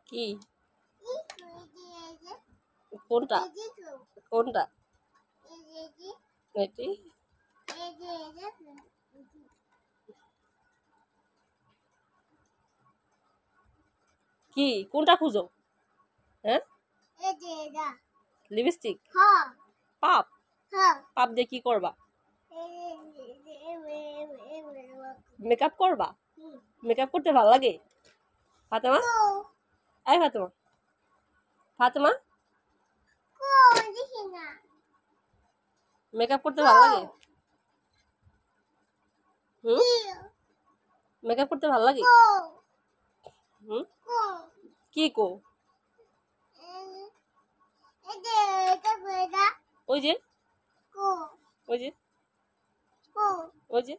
কি কোনটা কোনটা এটি কি কোনটা খুঁজো হ্যাঁ লিপস্টিক পাপ পাপ দিয়ে কি করবা মেকআপ করবা মেকআপ করতে ভালো লাগে ফাতেমা এই ফাতেমা ফাতেমা মেকআপ করতে ভালো লাগে মেকআপ করতে ভালো লাগে কি কো ওই যে ওই যে ওই যে